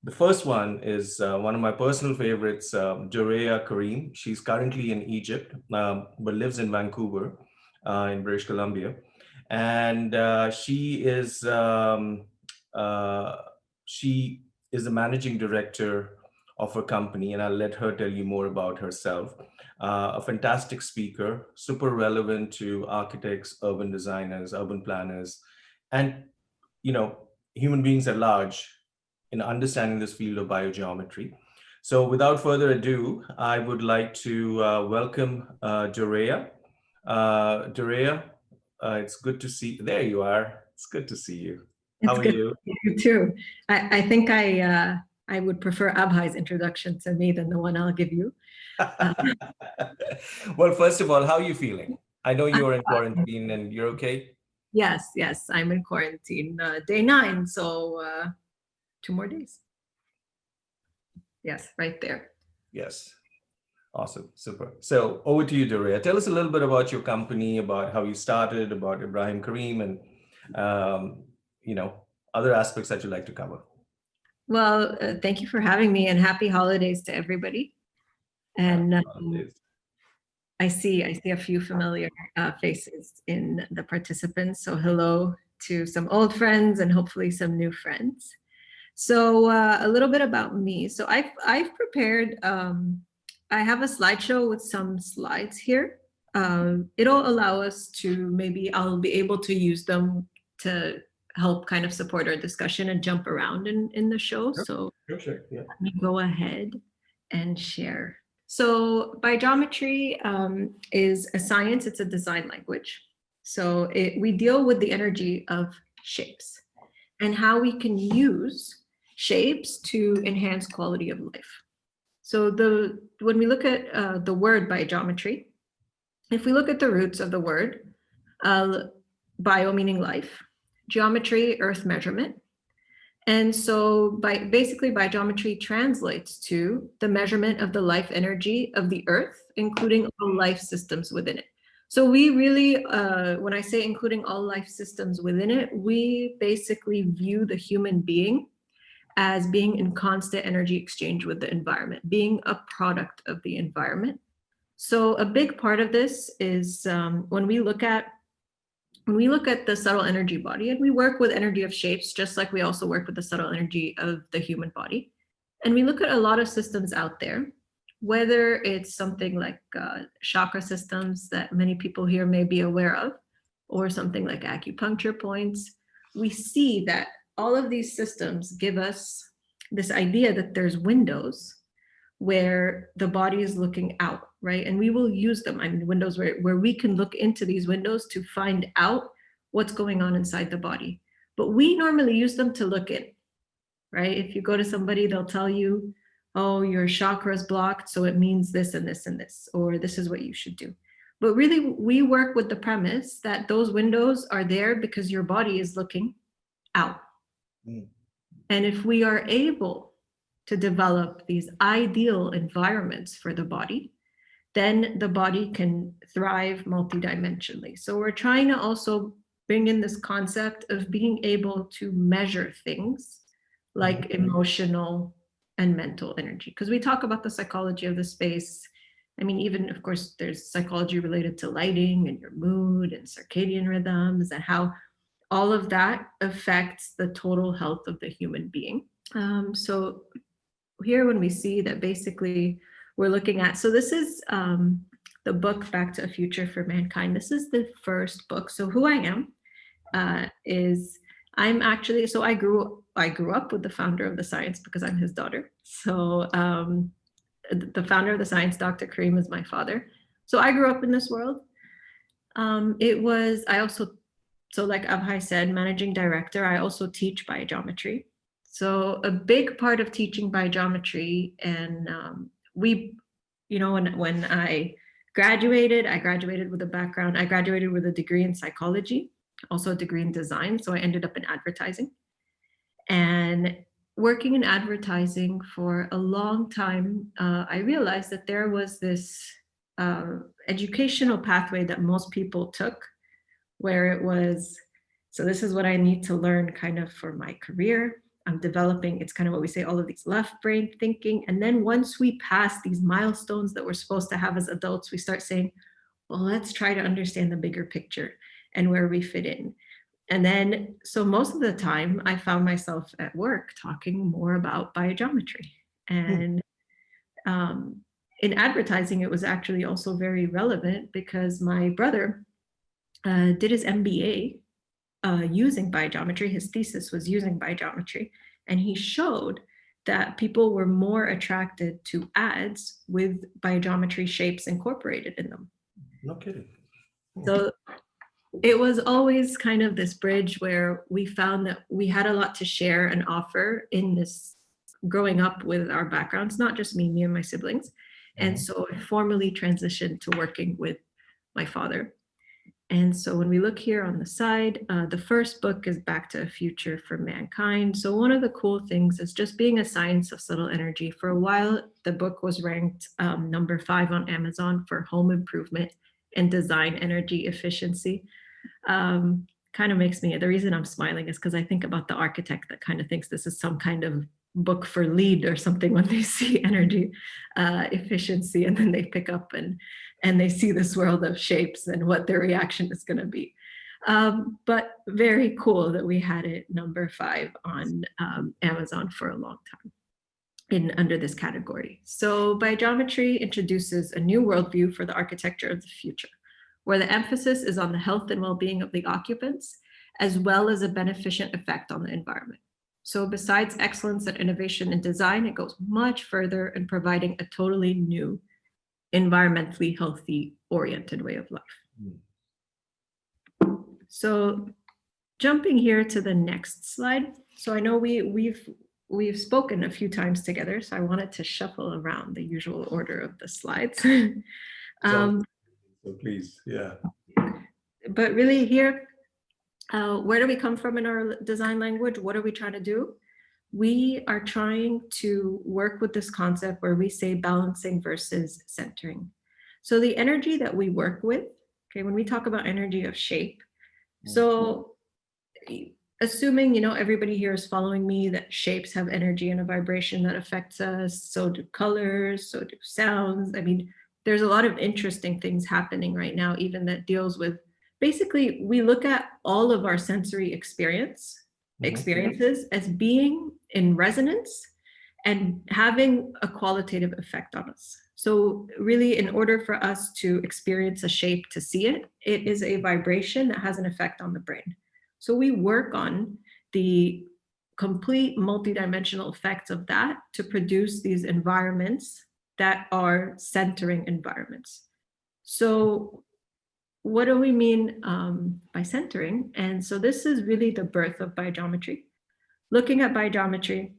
The first one is one of my personal favorites, Doreya Karim. She's currently in Egypt, but lives in Vancouver, in British Columbia. And uh, she is the managing director of her company, and I'll let her tell you more about herself. A fantastic speaker, super relevant to architects, urban designers, urban planners, and you know, human beings at large in understanding this field of biogeometry. So without further ado, I would like to welcome Doreya. Doreya, it's good to see you. There you are. It's good to see you. How It's are good you? to see you too. I think I would prefer Abhai's introduction to me than the one I'll give you. Well, first of all, how are you feeling? I know I'm you're in fine. quarantine and you're okay. Yes, I'm in quarantine, day 9, so 2 more days. Yes, right there. Yes. Awesome. Super. So over to you, Doreya. Tell us a little bit about your company, about how you started, about Ibrahim Karim, and um, you know, other aspects that you'd like to cover. Well, thank you for having me, and happy holidays to everybody. And Holidays. I see a few familiar faces in the participants. So hello to some old friends and hopefully some new friends. So a little bit about me. So I've prepared. I have a slideshow with some slides here. It'll allow us to, maybe I'll be able to use them to help kind of support our discussion and jump around in the show. So Sure. Yeah. let me go ahead and share. So biogeometry is a science. It's a design language. So we deal with the energy of shapes and how we can use shapes to enhance quality of life. So when we look at the word biogeometry, if we look at the roots of the word, bio meaning life, geometry, earth measurement. And so basically biogeometry translates to the measurement of the life energy of the earth, including all life systems within it. So we really, when I say including all life systems within it, we basically view the human being as being in constant energy exchange with the environment, being a product of the environment. So a big part of this is when we look at the subtle energy body, and we work with energy of shapes, just like we also work with the subtle energy of the human body. And we look at a lot of systems out there, whether it's something like chakra systems that many people here may be aware of, or something like acupuncture points. We see that all of these systems give us this idea that there's windows where the body is looking out, right? And we will use them. I mean, windows where we can look into these windows to find out what's going on inside the body. But we normally use them to look in, right? If you go to somebody, they'll tell you, oh, your chakra is blocked, so it means this and this and this, or this is what you should do. But really, we work with the premise that those windows are there because your body is looking out. Mm. And if we are able to develop these ideal environments for the body, then the body can thrive multidimensionally. So we're trying to also bring in this concept of being able to measure things like emotional and mental energy. Because we talk about the psychology of the space. I mean, even, of course, there's psychology related to lighting and your mood and circadian rhythms and how all of that affects the total health of the human being. So here when we see that basically we're looking at, so this is the book Back to a Future for Mankind. This is the first book. So who I am is I'm actually, so I grew up with the founder of the science because I'm his daughter. So the founder of the science, Dr. Karim, is my father. So I grew up in this world. So like Abhai said, managing director, I also teach biogeometry. So a big part of teaching biogeometry, and when I graduated with a background, I graduated with a degree in psychology, also a degree in design. So I ended up in advertising. And working in advertising for a long time, I realized that there was this educational pathway that most people took, where it was, so this is what I need to learn kind of for my career. I'm developing, it's kind of what we say, all of these left brain thinking. And then once we pass these milestones that we're supposed to have as adults, we start saying, well, let's try to understand the bigger picture and where we fit in. And then, so most of the time I found myself at work talking more about biogeometry. And in advertising, it was actually also very relevant because my brother did his MBA using biogeometry. His thesis was using biogeometry, and he showed that people were more attracted to ads with biogeometry shapes incorporated in them. No kidding. So it was always kind of this bridge where we found that we had a lot to share and offer in this growing up with our backgrounds, not just me and my siblings. And so I formally transitioned to working with my father. And so when we look here on the side, the first book is Back to a Future for Mankind. So one of the cool things is just being a science of subtle energy. For a while, the book was ranked number 5 on Amazon for home improvement and design energy efficiency. Kind of makes me, the reason I'm smiling is because I think about the architect that kind of thinks this is some kind of book for lead or something when they see energy efficiency, and then they pick up and they see this world of shapes and what their reaction is going to be. But very cool that we had it number 5 on Amazon for a long time under this category. So biogeometry introduces a new worldview for the architecture of the future, where the emphasis is on the health and well-being of the occupants, as well as a beneficent effect on the environment. So besides excellence and innovation in design, it goes much further in providing a totally new, environmentally healthy oriented way of life. So jumping here to the next slide. So I know we've spoken a few times together, so I wanted to shuffle around the usual order of the slides. So please, yeah. But really here, where do we come from in our design language? What are we trying to do? We are trying to work with this concept where we say balancing versus centering. So the energy that we work with, okay, when we talk about energy of shape, so assuming, everybody here is following me, that shapes have energy and a vibration that affects us, so do colors, so do sounds. I mean, there's a lot of interesting things happening right now, even that deals with, basically, we look at all of our sensory experiences as being in resonance and having a qualitative effect on us. So really, in order for us to experience a shape, to see it, it is a vibration that has an effect on the brain. So we work on the complete multidimensional effects of that to produce these environments that are centering environments. So what do we mean by centering? And so this is really the birth of biogeometry. Looking at biogeometry,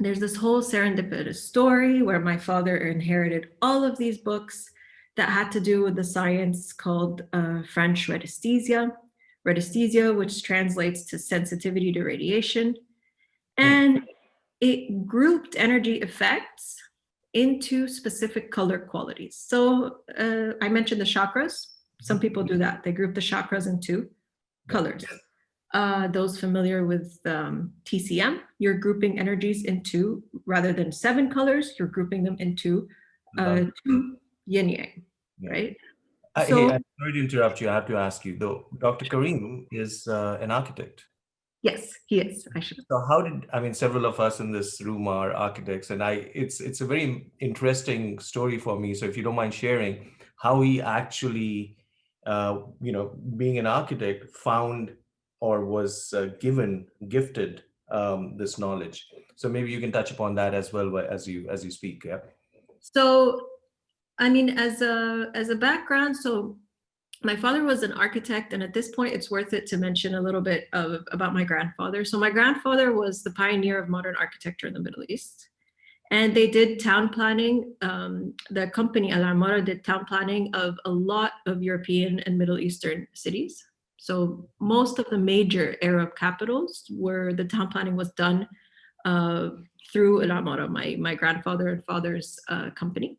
there's this whole serendipitous story where my father inherited all of these books that had to do with the science called French radiesthesia, which translates to sensitivity to radiation. And it grouped energy effects into specific color qualities. So I mentioned the chakras. Some people do that. They group the chakras into colors. Those familiar with TCM, you're grouping energies into, rather than 7 colors, you're grouping them into 2 yin yang, right? Hey, I'm sorry to interrupt you. I have to ask you, though. Dr. Karim is an architect. Yes, he is. I should. So several of us in this room are architects, and it's a very interesting story for me. So if you don't mind sharing how he actually, being an architect, found or was gifted this knowledge. So maybe you can touch upon that as well as you speak. Yeah. So, as a background, so my father was an architect, and at this point, it's worth it to mention a little bit about my grandfather. So my grandfather was the pioneer of modern architecture in the Middle East, and they did town planning. The company AWA did town planning of a lot of European and Middle Eastern cities. So most of the major Arab capitals the town planning was done through AWA, my grandfather and father's company.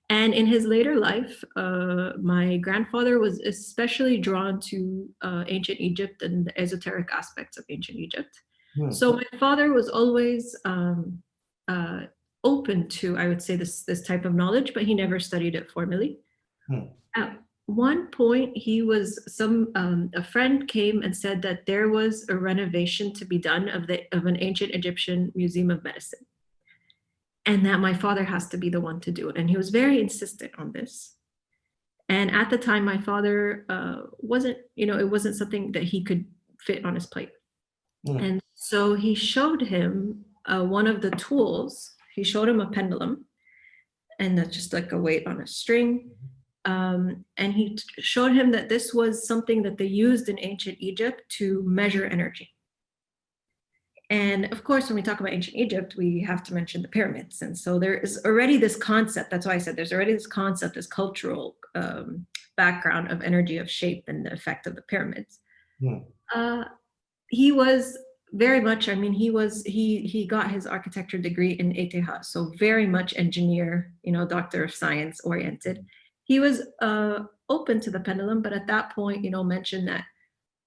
And in his later life, my grandfather was especially drawn to ancient Egypt and the esoteric aspects of ancient Egypt. Hmm. So my father was always uh, open to, I would say, this type of knowledge, but he never studied it formally. Hmm. At one point, a friend came and said that there was a renovation to be done of an ancient Egyptian museum of medicine, and that my father has to be the one to do it. And he was very insistent on this. And at the time, my father wasn't, it wasn't something that he could fit on his plate. Hmm. And so he showed him one of the tools. He showed him a pendulum, and that's just like a weight on a string. And he showed him that this was something that they used in ancient Egypt to measure energy. And of course, when we talk about ancient Egypt, we have to mention the pyramids. And so there is already this concept. That's why I said there's already this concept, this cultural background of energy, of shape, and the effect of the pyramids. Hmm. He was very much, I mean, he got his architecture degree in ETH, so very much engineer, doctor of science oriented. He was open to the pendulum, but at that point, mentioned that,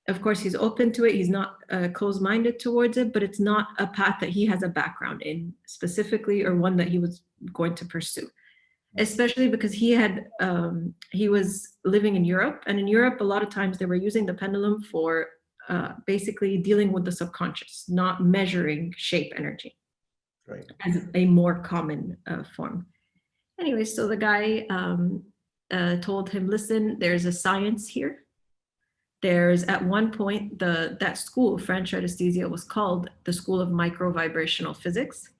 of course, he's open to it. He's not closed-minded towards it, but it's not a path that he has a background in specifically, or one that he was going to pursue. Especially because he was living in Europe, and in Europe, a lot of times they were using the pendulum for basically dealing with the subconscious, not measuring shape energy, Right. as a more common form. Anyway, so the guy told him, listen, there's a science here. There's, at one point, that school, French anesthesia, was called the School of Microvibrational Physics.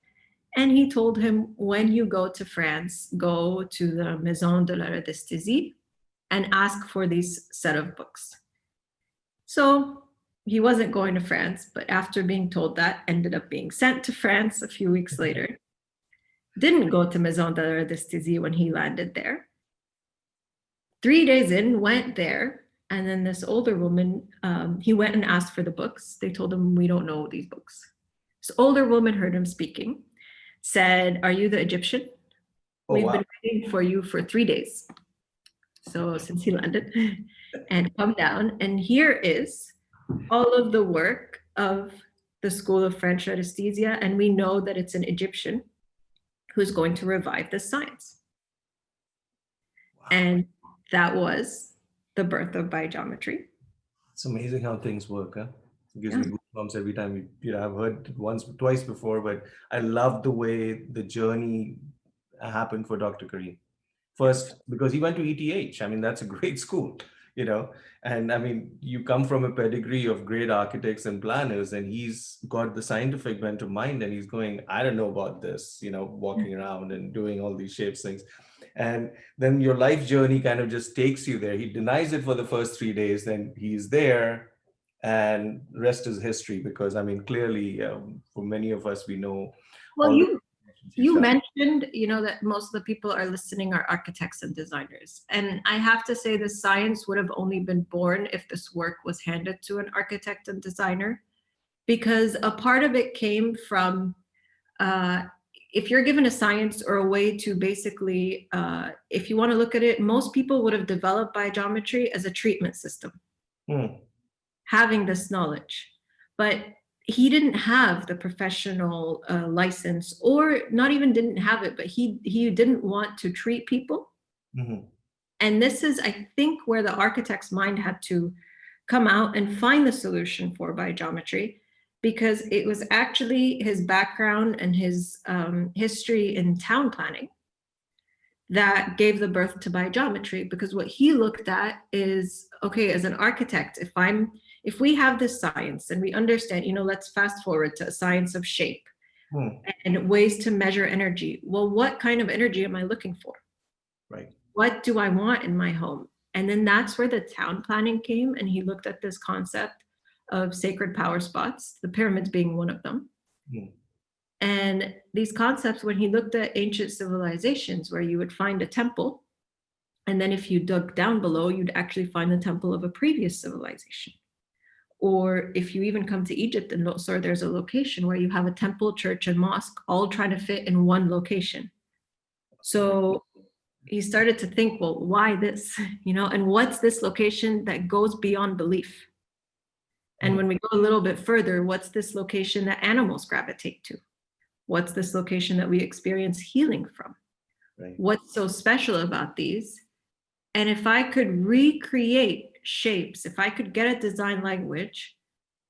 And he told him, when you go to France, go to the Maison de la Radiesthesie and ask for these set of books. So he wasn't going to France, but after being told that, ended up being sent to France a few weeks later. Didn't go to Maison de la Radiesthesie when he landed there. 3 days in, went there, and then this older woman, he went and asked for the books. They told him, we don't know these books. This older woman heard him speaking, said, are you the Egyptian? Oh, We've wow. been waiting for you for 3 days. So since he landed, and come down, and here is all of the work of the School of French Anesthesia, and we know that it's an Egyptian who's going to revive this science. Wow. And that was the birth of biogeometry. It's amazing how things work, huh? It gives Yeah. me goosebumps every time. I've heard it once, twice before, but I love the way the journey happened for Dr. Karim. First, because he went to ETH. I mean, that's a great school, and I mean, you come from a pedigree of great architects and planners, and he's got the scientific bent of mind, and he's going, I don't know about this, walking around and doing all these shapes things. And then your life journey kind of just takes you there. He denies it for the first 3 days, then he's there, and rest is history, because I mean, clearly, for many of us, we know Well, all the you mentioned, that most of the people are listening are architects and designers. And I have to say the science would have only been born if this work was handed to an architect and designer, because a part of it came from, if you're given a science or a way to basically, if you want to look at it, most people would have developed biogeometry as a treatment system, having this knowledge. But he didn't have the professional license, or not even didn't have it, but he didn't want to treat people. And this is, I think, where the architect's mind had to come out and find the solution for biogeometry, because it was actually his background and his history in town planning that gave the birth to biogeometry. Because what he looked at is, okay, as an architect, if we have this science and we understand, let's fast forward to a science of shape and ways to measure energy. Well, what kind of energy am I looking for? Right. What do I want in my home? And then that's where the town planning came. And he looked at this concept of sacred power spots, the pyramids being one of them. And these concepts, when he looked at ancient civilizations, where you would find a temple, and then if you dug down below, you'd actually find the temple of a previous civilization. Or if you even come to Egypt and Luxor, there's a location where you have a temple, church, and mosque all trying to fit in one location. So he started to think, well, why this? And what's this location that goes beyond belief? And when we go a little bit further, what's this location that animals gravitate to? What's this location that we experience healing from? Right. What's so special about these? And if I could recreate shapes, if I could get a design language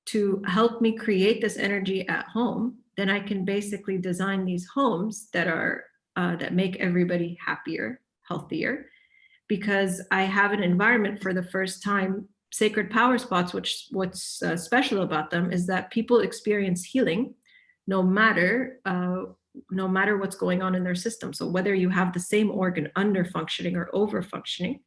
to help me create this energy at home, then I can basically design these homes that are that make everybody happier, healthier, because I have an environment for the first time. Sacred power spots, which what's special about them is that people experience healing no matter what's going on in their system. So whether you have the same organ under functioning or over functioning,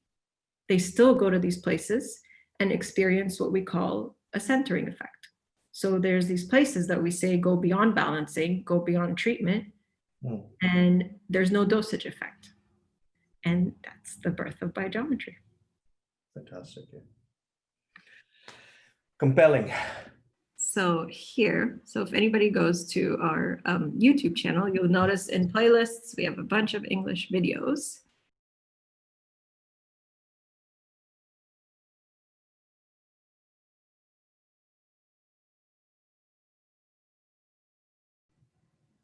they still go to these places and experience what we call a centering effect. So there's these places that we say go beyond balancing, go beyond treatment, and there's no dosage effect. And that's the birth of biogeometry. Fantastic. Yeah. Compelling. So here, so if anybody goes to our YouTube channel, you'll notice in playlists, we have a bunch of English videos.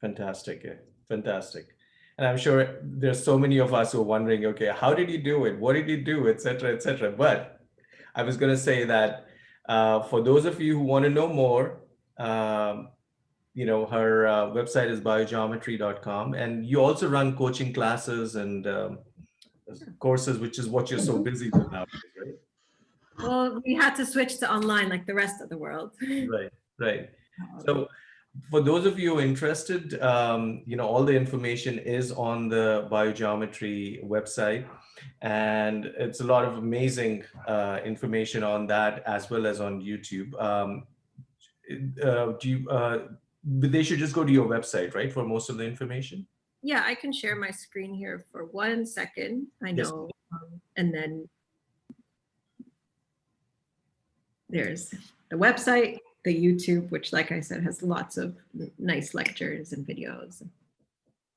Fantastic. Yeah. Fantastic. And I'm sure there's so many of us who are wondering, okay, how did you do it? What did you do, et cetera, et cetera. But I was going to say that for those of you who want to know more, her website is biogeometry.com. And you also run coaching classes and courses, which is what you're so busy with nowadays, right? Well, we had to switch to online like the rest of the world. Right, right. So for those of you interested, all the information is on the Biogeometry website, and it's a lot of amazing information on that as well as on YouTube. They should just go to your website, right, for most of the information? Yeah, I can share my screen here for 1 second. I Yes. know, and then there's the website, the YouTube, which, like I said, has lots of nice lectures and videos.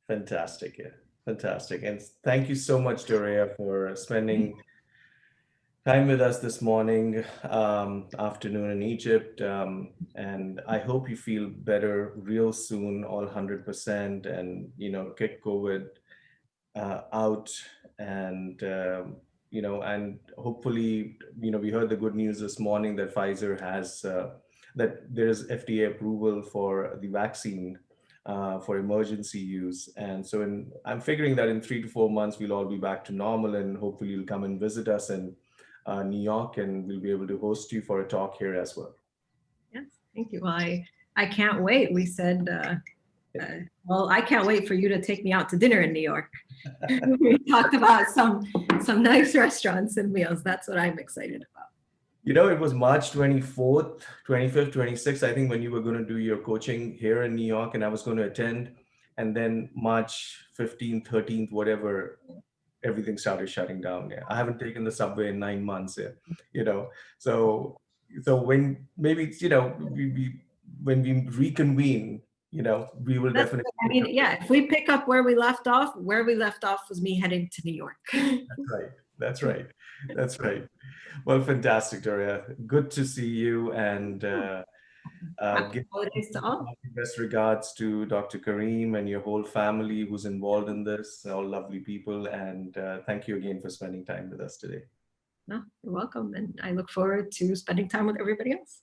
Fantastic. Yeah. Fantastic. And thank you so much, Doreya, for spending time with us this morning, afternoon in Egypt. And I hope you feel better real soon, all 100%, and, get COVID out. And, and hopefully, we heard the good news this morning that Pfizer has, that there's FDA approval for the vaccine for emergency use. And so I'm figuring that in 3 to 4 months, we'll all be back to normal, and hopefully you'll come and visit us in New York, and we'll be able to host you for a talk here as well. Yes, thank you. Well, I can't wait. We said, well, I can't wait for you to take me out to dinner in New York. We talked about some nice restaurants and meals. That's what I'm excited about. It was March 24th, 25th, 26th, I think, when you were going to do your coaching here in New York, and I was going to attend. And then March 15th, 13th, whatever, everything started shutting down. Yeah, I haven't taken the subway in 9 months. Yeah, so when maybe when we reconvene, we will definitely. I mean, yeah, if we pick up where we left off was me heading to New York. That's right. That's right. That's right. Well, fantastic, Doreya. Good to see you, and give Holidays to all. best regards to Dr. Karim and your whole family who's involved in this, all lovely people. And thank you again for spending time with us today. No, you're welcome. And I look forward to spending time with everybody else.